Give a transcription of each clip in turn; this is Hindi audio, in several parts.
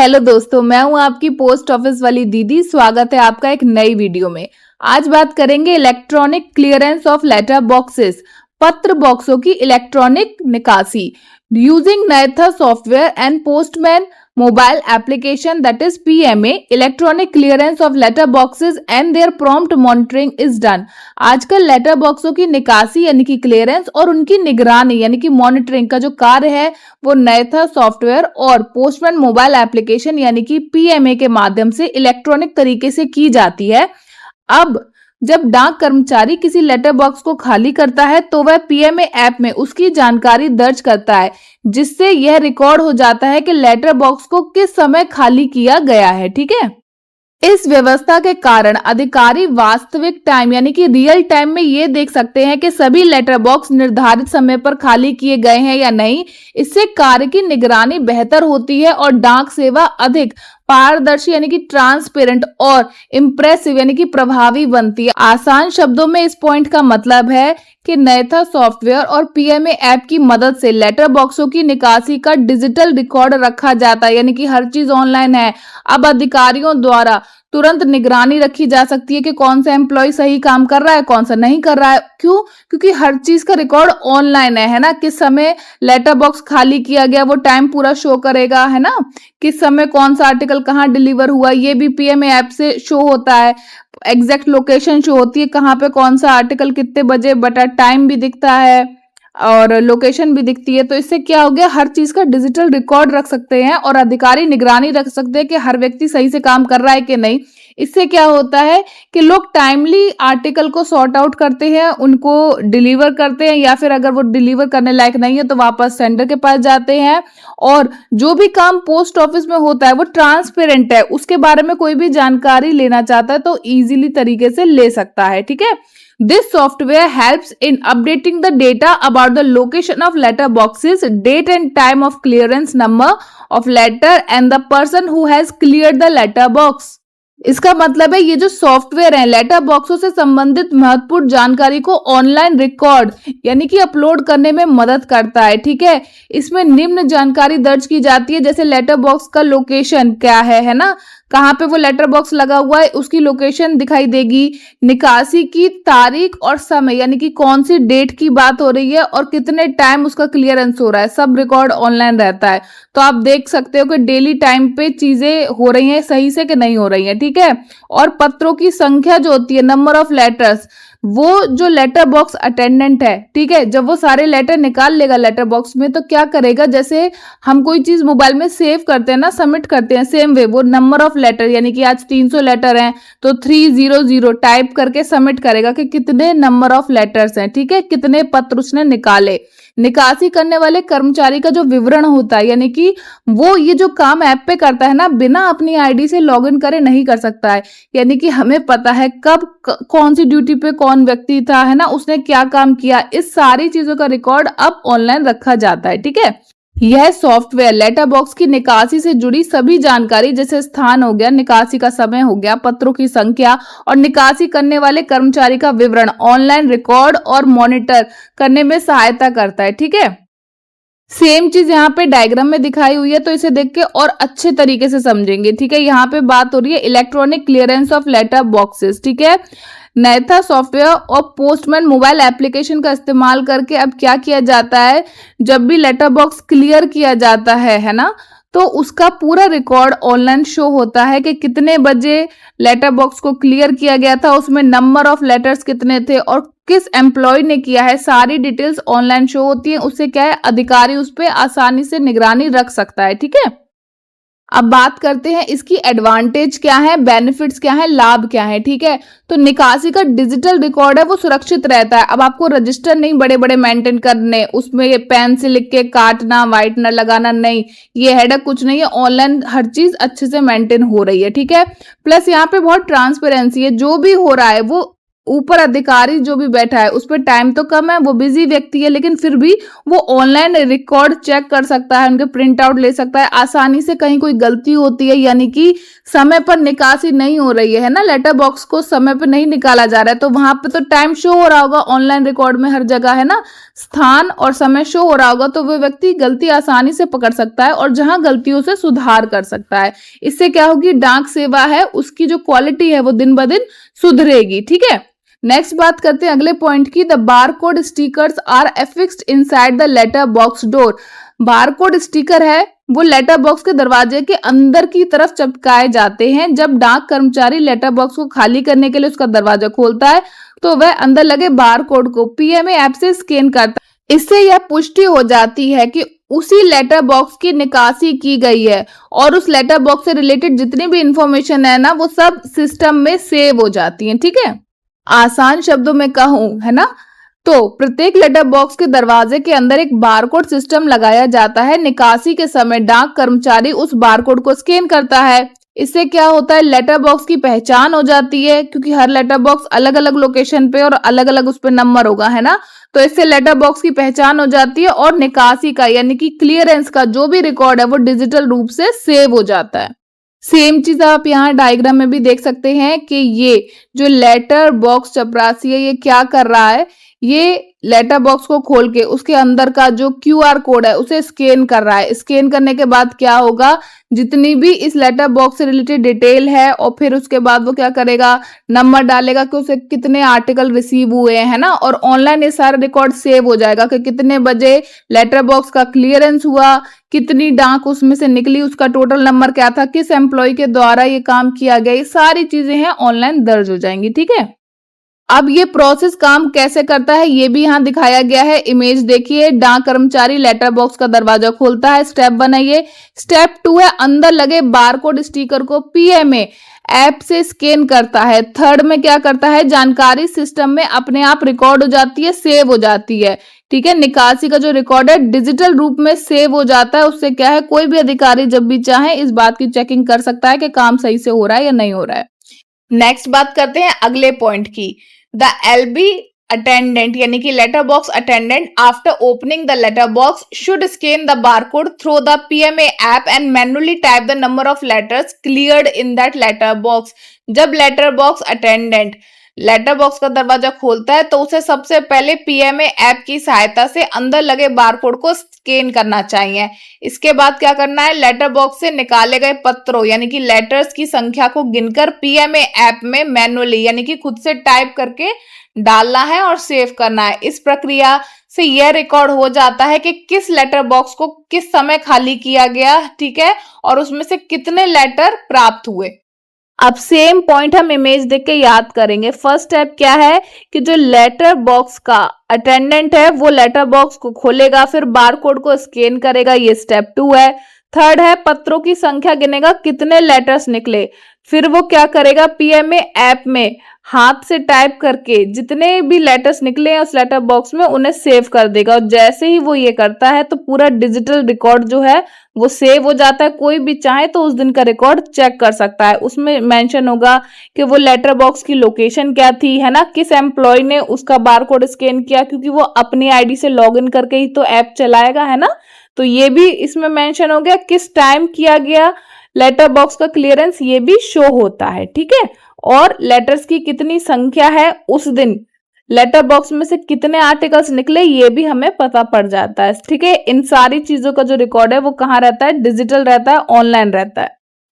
हेलो दोस्तों, मैं हूं आपकी पोस्ट ऑफिस वाली दीदी। स्वागत है आपका एक नई वीडियो में। आज बात करेंगे electronic clearance of letter boxes, पत्र बॉक्सों की इलेक्ट्रॉनिक निकासी यूजिंग नैथा software and postman mobile application that is PMA. Electronic clearance of letter boxes and their prompt monitoring is done. आजकल लेटर बॉक्सों की निकासी यानी कि क्लियरेंस और उनकी निगरानी यानी कि मॉनिटरिंग का जो कार्य है वो नैथा सॉफ्टवेयर और पोस्टमैन मोबाइल एप्लीकेशन यानी कि पीएमए के माध्यम से इलेक्ट्रॉनिक तरीके से की जाती है। अब जब डाक कर्मचारी किसी लेटर बॉक्स को खाली करता है तो वह पीएमए ऐप में उसकी जानकारी दर्ज करता है, जिससे यह रिकॉर्ड हो जाता है कि लेटर बॉक्स को किस समय खाली किया गया है। ठीक है, इस व्यवस्था के कारण अधिकारी वास्तविक टाइम यानी कि रियल टाइम में ये देख सकते हैं कि सभी लेटर बॉक्स निर्धारित समय पर खाली किए गए हैं या नहीं। इससे कार्य की निगरानी बेहतर होती है और डाक सेवा अधिक पारदर्शी यानी कि ट्रांसपेरेंट और इम्प्रेसिव यानी कि प्रभावी बनती है। आसान शब्दों में इस पॉइंट का मतलब है कि नैथा सॉफ्टवेयर और पीएमए ऐप की मदद से लेटर बॉक्सों की निकासी का डिजिटल रिकॉर्ड रखा जाता है, यानी कि हर चीज ऑनलाइन है। अब अधिकारियों द्वारा तुरंत निगरानी रखी जा सकती है कि कौन सा एम्प्लॉय सही काम कर रहा है, कौन सा नहीं कर रहा है। क्यों? क्योंकि हर चीज का रिकॉर्ड ऑनलाइन है ना। किस समय लेटर बॉक्स खाली किया गया वो टाइम पूरा शो करेगा, है ना। किस समय कौन सा आर्टिकल कहाँ डिलीवर हुआ ये भी पीएमए ऐप से शो होता है। एग्जैक्ट लोकेशन शो होती है, कहाँ पे कौन सा आर्टिकल कितने बजे, बटा टाइम भी दिखता है और लोकेशन भी दिखती है। तो इससे क्या हो गया, हर चीज का डिजिटल रिकॉर्ड रख सकते हैं और अधिकारी निगरानी रख सकते हैं कि हर व्यक्ति सही से काम कर रहा है कि नहीं। इससे क्या होता है कि लोग टाइमली आर्टिकल को सॉर्ट आउट करते हैं, उनको डिलीवर करते हैं, या फिर अगर वो डिलीवर करने लायक नहीं है तो वापस सेंडर के पास जाते हैं। और जो भी काम पोस्ट ऑफिस में होता है वो ट्रांसपेरेंट है, उसके बारे में कोई भी जानकारी लेना चाहता है तो इजीली तरीके से ले सकता है। ठीक है, This software helps in updating the data about the location of letter boxes, date and time of clearance, number of letter and the person who has cleared the letter box. इसका मतलब है ये जो सॉफ्टवेयर है लेटर बॉक्सों से संबंधित महत्वपूर्ण जानकारी को ऑनलाइन रिकॉर्ड यानी कि अपलोड करने में मदद करता है। ठीक है, इसमें निम्न जानकारी दर्ज की जाती है, जैसे लेटर बॉक्स का लोकेशन क्या है ना, कहाँ पे वो लेटर बॉक्स लगा हुआ है उसकी लोकेशन दिखाई देगी, निकासी की तारीख और समय यानी कि कौन सी डेट की बात हो रही है और कितने टाइम उसका क्लियरेंस हो रहा है, सब रिकॉर्ड ऑनलाइन रहता है। तो आप देख सकते हो कि डेली टाइम पे चीजें हो रही हैं सही से कि नहीं हो रही हैं। ठीक है, और पत्रों की संख्या जो होती है, नंबर ऑफ लेटर्स, वो जो लेटर बॉक्स अटेंडेंट है, ठीक है, जब वो सारे लेटर निकाल लेगा लेटर बॉक्स में तो क्या करेगा, जैसे हम कोई चीज मोबाइल में सेव करते हैं ना, सबमिट करते हैं, सेम वे वो नंबर ऑफ लेटर यानी कि आज 300 लेटर हैं तो 300 टाइप करके सबमिट करेगा कि कितने नंबर ऑफ लेटर्स हैं। ठीक है, कितने पत्र उसने निकाले। निकासी करने वाले कर्मचारी का जो विवरण होता है यानी कि वो ये जो काम ऐप पे करता है ना, बिना अपनी आईडी से लॉगिन करे नहीं कर सकता है। यानी कि हमें पता है कब कौन सी ड्यूटी पे कौन व्यक्ति था, है ना, उसने क्या काम किया, इस सारी चीजों का रिकॉर्ड अब ऑनलाइन रखा जाता है। ठीक है, यह सॉफ्टवेयर लेटर बॉक्स की निकासी से जुड़ी सभी जानकारी जैसे स्थान हो गया, निकासी का समय हो गया, पत्रों की संख्या और निकासी करने वाले कर्मचारी का विवरण ऑनलाइन रिकॉर्ड और मॉनिटर करने में सहायता करता है। ठीक है, सेम चीज यहाँ पे डायग्राम में दिखाई हुई है तो इसे देख के और अच्छे तरीके से समझेंगे। ठीक है, यहाँ पे बात हो रही है electronic clearance of letter boxes. ठीक है, नैथा सॉफ्टवेयर और पोस्टमैन मोबाइल एप्लीकेशन का इस्तेमाल करके अब क्या किया जाता है, जब भी लेटर बॉक्स क्लियर किया जाता है ना, तो उसका पूरा रिकॉर्ड ऑनलाइन शो होता है कि कितने बजे लेटर बॉक्स को क्लियर किया गया था, उसमें नंबर ऑफ लेटर्स कितने थे और किस एम्प्लॉय ने किया है, सारी डिटेल्स ऑनलाइन शो होती है। उससे क्या है, अधिकारी उस पर आसानी से निगरानी रख सकता है। ठीक है, अब बात करते हैं इसकी एडवांटेज क्या है, बेनिफिट्स क्या है, लाभ क्या है। ठीक है, तो निकासी का डिजिटल रिकॉर्ड है वो सुरक्षित रहता है। अब आपको रजिस्टर नहीं बड़े बड़े मेंटेन करने, उसमें पेन से लिख के काटना, व्हाइटनर लगाना नहीं, ये हेडक कुछ नहीं है। ऑनलाइन हर चीज अच्छे से मेंटेन हो रही है। ठीक है, प्लस यहाँ पे बहुत ट्रांसपेरेंसी है, जो भी हो रहा है वो ऊपर अधिकारी जो भी बैठा है उस पर टाइम तो कम है, वो बिजी व्यक्ति है, लेकिन फिर भी वो ऑनलाइन रिकॉर्ड चेक कर सकता है, उनके प्रिंट आउट ले सकता है आसानी से। कहीं कोई गलती होती है यानी कि समय पर निकासी नहीं हो रही है ना, लेटर बॉक्स को समय पर नहीं निकाला जा रहा है, तो वहां पे तो टाइम शो हो रहा होगा ऑनलाइन रिकॉर्ड में, हर जगह है ना, स्थान और समय शो हो रहा होगा, तो वो व्यक्ति गलती आसानी से पकड़ सकता है और जहां गलतियों से सुधार कर सकता है। इससे क्या होगी, डाक सेवा है उसकी जो क्वालिटी है वो दिन ब दिन सुधरेगी। ठीक है, नेक्स्ट बात करते हैं अगले पॉइंट की। The barcode stickers are affixed inside the letter box door. Barcode sticker है वो लेटर बॉक्स के दरवाजे के अंदर की तरफ चिपकाए जाते हैं। जब डाक कर्मचारी लेटर बॉक्स को खाली करने के लिए उसका दरवाजा खोलता है तो वह अंदर लगे बारकोड को पीएमए ऐप से स्कैन करता है। इससे यह पुष्टि हो जाती है कि उसी लेटर बॉक्स की निकासी की गई है और उस लेटर बॉक्स से रिलेटेड जितनी भी इंफॉर्मेशन है ना वो सब सिस्टम में सेव हो जाती है। ठीक है, आसान शब्दों में कहूं है ना, तो प्रत्येक लेटर बॉक्स के दरवाजे के अंदर एक बारकोड सिस्टम लगाया जाता है। निकासी के समय डाक कर्मचारी उस बारकोड को स्कैन करता है। इससे क्या होता है, लेटर बॉक्स की पहचान हो जाती है, क्योंकि हर लेटर बॉक्स अलग अलग लोकेशन पे और अलग अलग उस पे नंबर होगा, है ना, तो इससे लेटर बॉक्स की पहचान हो जाती है और निकासी का यानी कि क्लियरेंस का जो भी रिकॉर्ड है वो डिजिटल रूप से सेव हो जाता है। सेम चीज आप यहाँ डायग्राम में भी देख सकते हैं कि ये जो लेटर बॉक्स चपरासी है ये क्या कर रहा है, ये लेटर बॉक्स को खोल के उसके अंदर का जो क्यूआर कोड है उसे स्कैन कर रहा है। स्कैन करने के बाद क्या होगा, जितनी भी इस लेटर बॉक्स से रिलेटेड डिटेल है और फिर उसके बाद वो क्या करेगा, नंबर डालेगा कि उसे कितने आर्टिकल रिसीव हुए हैं ना, और ऑनलाइन ये सारा रिकॉर्ड सेव हो जाएगा कि कितने बजे लेटर बॉक्स का क्लियरेंस हुआ, कितनी डाक उसमें से निकली, उसका टोटल नंबर क्या था, किस एम्प्लॉय के द्वारा ये काम किया गया, ये सारी चीजें हैं ऑनलाइन दर्ज हो जाएंगी। ठीक है, अब ये प्रोसेस काम कैसे करता है ये भी यहाँ दिखाया गया है। इमेज देखिए, डाक कर्मचारी लेटर बॉक्स का दरवाजा खोलता है, स्टेप बनाइए। स्टेप 2 है अंदर लगे बारकोड स्टिकर को पीएमए ऐप से स्कैन करता है। थर्ड में क्या करता है, जानकारी सिस्टम में अपने आप रिकॉर्ड हो जाती है, सेव हो जाती है। ठीक है, निकासी का जो रिकॉर्ड है डिजिटल रूप में सेव हो जाता है। उससे क्या है, कोई भी अधिकारी जब भी चाहे इस बात की चेकिंग कर सकता है कि काम सही से हो रहा है या नहीं हो रहा है। नेक्स्ट बात करते हैं अगले पॉइंट की। द एलबी अटेंडेंट यानी कि letter box attendant after opening the letter box should scan the barcode through the PMA app and manually type the number of letters cleared in that letter box. जब letter box attendant letter box का दरवाजा खोलता है तो उसे सबसे पहले पीएमए ऐप की सहायता से अंदर लगे बारकोड को स्कैन करना चाहिए। इसके बाद क्या करना है, लेटर बॉक्स से निकाले गए पत्रों यानी कि लेटर्स की संख्या को गिनकर पीएमए ऐप में मैन्युअली यानी कि खुद से टाइप करके डालना है और सेव करना है। इस प्रक्रिया से यह रिकॉर्ड हो जाता है कि किस लेटर बॉक्स को किस समय खाली किया गया, ठीक है, और उसमें से कितने लेटर प्राप्त हुए। अब सेम पॉइंट हम इमेज देख के याद करेंगे। फर्स्ट स्टेप क्या है कि जो लेटर बॉक्स का अटेंडेंट है वो लेटर बॉक्स को खोलेगा, फिर बारकोड को स्कैन करेगा, ये स्टेप 2 है। थर्ड है पत्रों की संख्या गिनेगा, कितने लेटर्स निकले, फिर वो क्या करेगा, पीएमए ऐप में हाथ से टाइप करके जितने भी लेटर्स निकले हैं उस लेटर बॉक्स में उन्हें सेव कर देगा। और जैसे ही वो ये करता है तो पूरा डिजिटल रिकॉर्ड जो है वो सेव हो जाता है। कोई भी चाहे तो उस दिन का रिकॉर्ड चेक कर सकता है। उसमें मेंशन होगा कि वो लेटर बॉक्स की लोकेशन क्या थी, है ना, किस एम्प्लॉय ने उसका बारकोड स्कैन किया, क्योंकि वो अपनी आईडी से लॉगिन करके ही तो ऐप चलाएगा, है ना, तो ये भी इसमें मेंशन हो गया। किस टाइम किया गया लेटर बॉक्स का क्लियरेंस ये भी शो होता है। ठीक है, और लेटर्स की कितनी संख्या है उस दिन, लेटर बॉक्स में से कितने आर्टिकल्स निकले ये भी हमें पता पड़ जाता है। ठीक है, इन सारी चीजों का जो रिकॉर्ड है वो कहाँ रहता है, डिजिटल रहता है, ऑनलाइन रहता है।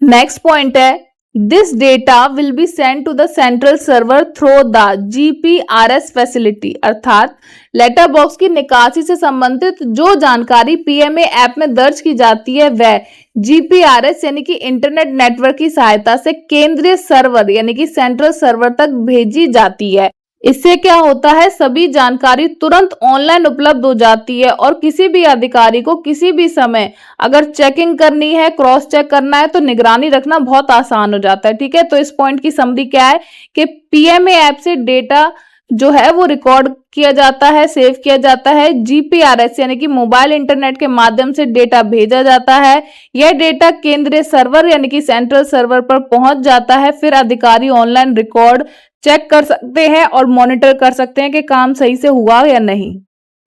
नेक्स्ट पॉइंट है, this data will be send to the central server through the GPRS facility, अर्थात लेटर बॉक्स की निकासी से संबंधित जो जानकारी पीएमए ऐप में दर्ज की जाती है वह जीपीआरएस यानी कि इंटरनेट नेटवर्क की सहायता से केंद्रीय सर्वर यानी कि सेंट्रल सर्वर तक भेजी जाती है। इससे क्या होता है, सभी जानकारी तुरंत ऑनलाइन उपलब्ध हो जाती है और किसी भी अधिकारी को किसी भी समय अगर चेकिंग करनी है, क्रॉस चेक करना है तो निगरानी रखना बहुत आसान हो जाता है। ठीक है, तो इस पॉइंट की समरी क्या है कि पीएमए ऐप से डेटा जो है वो रिकॉर्ड किया जाता है, सेव किया जाता है। जीपीआरएस यानी कि मोबाइल इंटरनेट के माध्यम से डेटा भेजा जाता है। यह डेटा केंद्रीय सर्वर यानी कि सेंट्रल सर्वर पर पहुंच जाता है। फिर अधिकारी ऑनलाइन रिकॉर्ड चेक कर सकते हैं और मॉनिटर कर सकते हैं कि काम सही से हुआ या नहीं।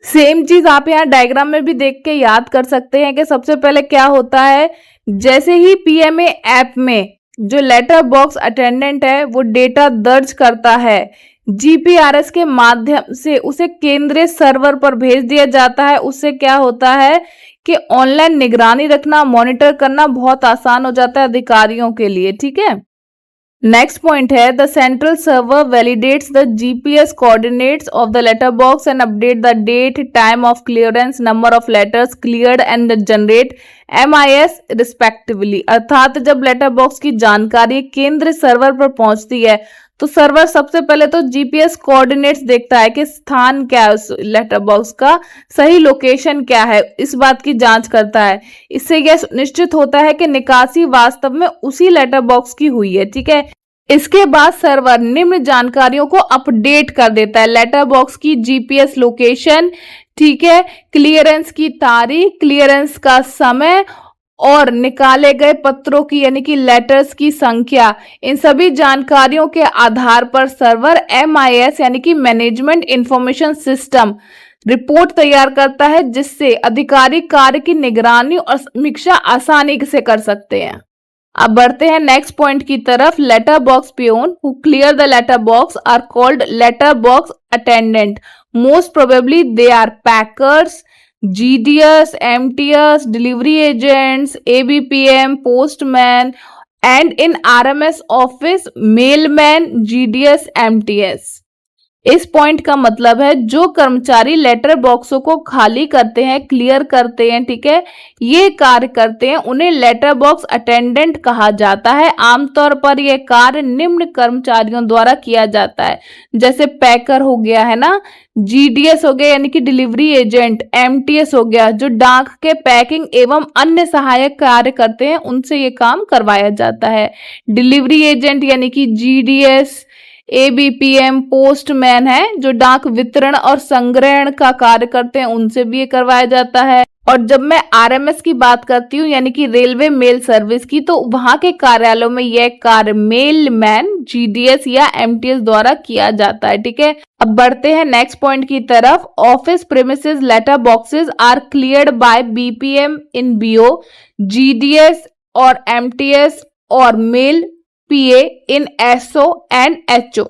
सेम चीज आप यहाँ डायग्राम में भी देख के याद कर सकते हैं कि सबसे पहले क्या होता है, जैसे ही पीएमए ऐप में जो लेटर बॉक्स अटेंडेंट है वो डेटा दर्ज करता है, जीपीआरएस के माध्यम से उसे केंद्रीय सर्वर पर भेज दिया जाता है। उससे क्या होता है कि ऑनलाइन निगरानी रखना, मॉनिटर करना बहुत आसान हो जाता है अधिकारियों के लिए। ठीक है, नेक्स्ट पॉइंट है the central server validates the GPS coordinates of the letter box and update the date, time of clearance, number of letters cleared and generate MIS respectively. अर्थात जब लेटर बॉक्स की जानकारी केंद्र सर्वर पर पहुंचती है तो सर्वर सबसे पहले तो जीपीएस कोऑर्डिनेट्स देखता है कि स्थान क्या है उस लेटर बॉक्स का, सही लोकेशन क्या है, इस बात की जांच करता है। इससे यह सुनिश्चित होता है कि निकासी वास्तव में उसी लेटर बॉक्स की हुई है। ठीक है, इसके बाद सर्वर निम्न जानकारियों को अपडेट कर देता है, लेटर बॉक्स की जीपीएस लोकेशन, ठीक है, क्लियरेंस की तारीख, क्लियरेंस का समय और निकाले गए पत्रों की यानी कि लेटर्स की संख्या। इन सभी जानकारियों के आधार पर सर्वर एमआईएस यानी कि मैनेजमेंट इंफॉर्मेशन सिस्टम रिपोर्ट तैयार करता है, जिससे अधिकारी कार्य की निगरानी और समीक्षा आसानी से कर सकते हैं। अब बढ़ते हैं नेक्स्ट पॉइंट की तरफ। Letter box peon who clear the letter box are called letter box attendant. Most probably they are packers, GDS, MTS, delivery agents, ABPM, postman, and in RMS office, mailman, GDS, MTS। इस पॉइंट का मतलब है जो कर्मचारी लेटर बॉक्सों को खाली करते हैं, क्लियर करते हैं, ठीक है, ये कार्य करते हैं, उन्हें लेटर बॉक्स अटेंडेंट कहा जाता है। आमतौर पर यह कार्य निम्न कर्मचारियों द्वारा किया जाता है, जैसे पैकर हो गया है ना, GDS हो गया यानी कि डिलीवरी एजेंट, MTS हो गया जो डाक के पैकिंग एवं अन्य सहायक कार्य करते हैं, उनसे ये काम करवाया जाता है। डिलीवरी एजेंट यानी कि GDS, ABPM पोस्टमैन है जो डाक वितरण और संग्रहण का कार्य करते हैं, उनसे भी ये करवाया जाता है। और जब मैं RMS की बात करती हूँ यानी कि रेलवे मेल सर्विस की, तो वहां के कार्यालयों में यह कार्य मेलमैन, GDS या MTS द्वारा किया जाता है। ठीक है, अब बढ़ते हैं नेक्स्ट पॉइंट की तरफ। Office premises letter boxes are cleared by BPM in BO, GDS और MTS और mail PA in SO and HO।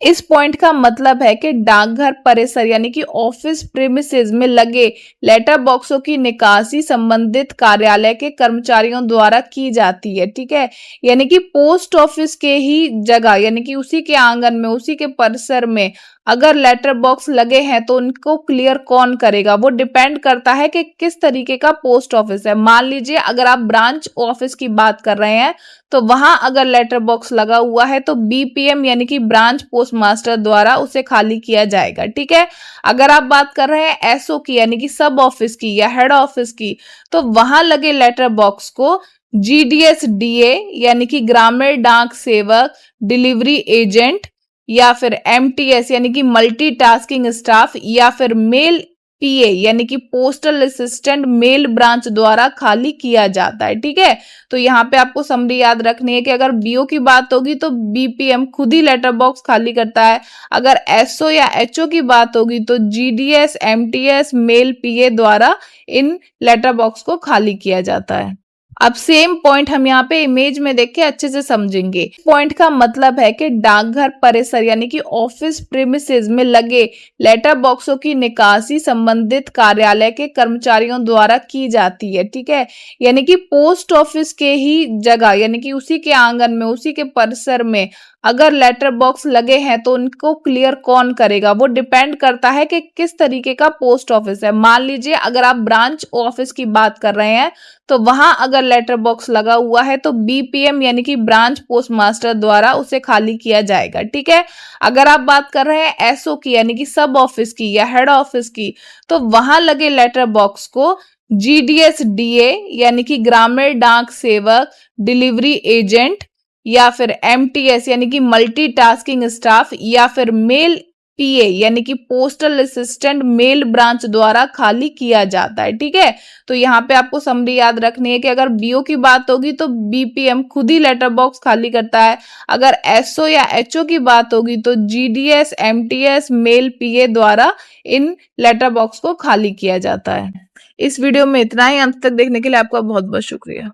इस पॉइंट का मतलब है कि डाकघर परिसर यानी कि ऑफिस प्रेमिसेस में लगे लेटर बॉक्सों की निकासी संबंधित कार्यालय के कर्मचारियों द्वारा की जाती है। ठीक है, यानी कि पोस्ट ऑफिस के ही जगह यानी कि उसी के आंगन में, उसी के परिसर में अगर लेटर बॉक्स लगे हैं तो उनको क्लियर कौन करेगा, वो डिपेंड करता है कि किस तरीके का पोस्ट ऑफिस है। मान लीजिए अगर आप ब्रांच ऑफिस की बात कर रहे हैं तो वहां अगर लेटर बॉक्स लगा हुआ है तो BPM यानी कि ब्रांच पोस्ट मास्टर द्वारा उसे खाली किया जाएगा। ठीक है, अगर आप बात कर रहे हैं SO की यानी कि सब ऑफिस की या हेड ऑफिस की, तो वहां लगे लेटर बॉक्स को GDS DA यानी कि ग्रामीण डाक सेवक, डिलीवरी एजेंट या फिर MTS यानी कि मल्टीटास्किंग स्टाफ या फिर मेल PA यानी कि पोस्टल असिस्टेंट मेल ब्रांच द्वारा खाली किया जाता है। ठीक है, तो यहाँ पे आपको समरी याद रखनी है कि अगर BO की बात होगी तो BPM खुद ही लेटर बॉक्स खाली करता है, अगर SO या HO की बात होगी तो GDS, MTS, मेल PA द्वारा इन लेटर बॉक्स को खाली किया जाता है। अब सेम पॉइंट हम यहाँ पे इमेज में देख के अच्छे से समझेंगे। पॉइंट का मतलब है कि डाकघर परिसर यानी कि ऑफिस प्रेमिसेस में लगे लेटर बॉक्सों की निकासी संबंधित कार्यालय के कर्मचारियों द्वारा की जाती है। ठीक है, यानी कि पोस्ट ऑफिस के ही जगह यानी कि उसी के आंगन में, उसी के परिसर में अगर लेटर बॉक्स लगे हैं तो उनको क्लियर कौन करेगा, वो डिपेंड करता है कि किस तरीके का पोस्ट ऑफिस है। मान लीजिए अगर आप ब्रांच ऑफिस की बात कर रहे हैं तो वहां अगर लेटर बॉक्स लगा हुआ है तो BPM यानी कि ब्रांच पोस्ट मास्टर द्वारा उसे खाली किया जाएगा। ठीक है, अगर आप बात कर रहे हैं SO की यानी कि सब ऑफिस की या हेड ऑफिस की, तो वहां लगे लेटर बॉक्स को GDS DA यानी कि ग्रामीण डाक सेवक, डिलीवरी एजेंट या फिर MTS यानी कि मल्टीटास्किंग स्टाफ या फिर मेल पीए यानी कि पोस्टल असिस्टेंट मेल ब्रांच द्वारा खाली किया जाता है। ठीक है, तो यहाँ पे आपको समरी याद रखनी है कि अगर बीओ की बात होगी तो बीपीएम खुद ही लेटर बॉक्स खाली करता है, अगर एसओ या एचओ की बात होगी तो जीडीएस एमटीएस मेल पीए द्वारा इन लेटर बॉक्स को खाली किया जाता है। इस वीडियो में इतना ही, अंत तक देखने के लिए आपका बहुत बहुत शुक्रिया।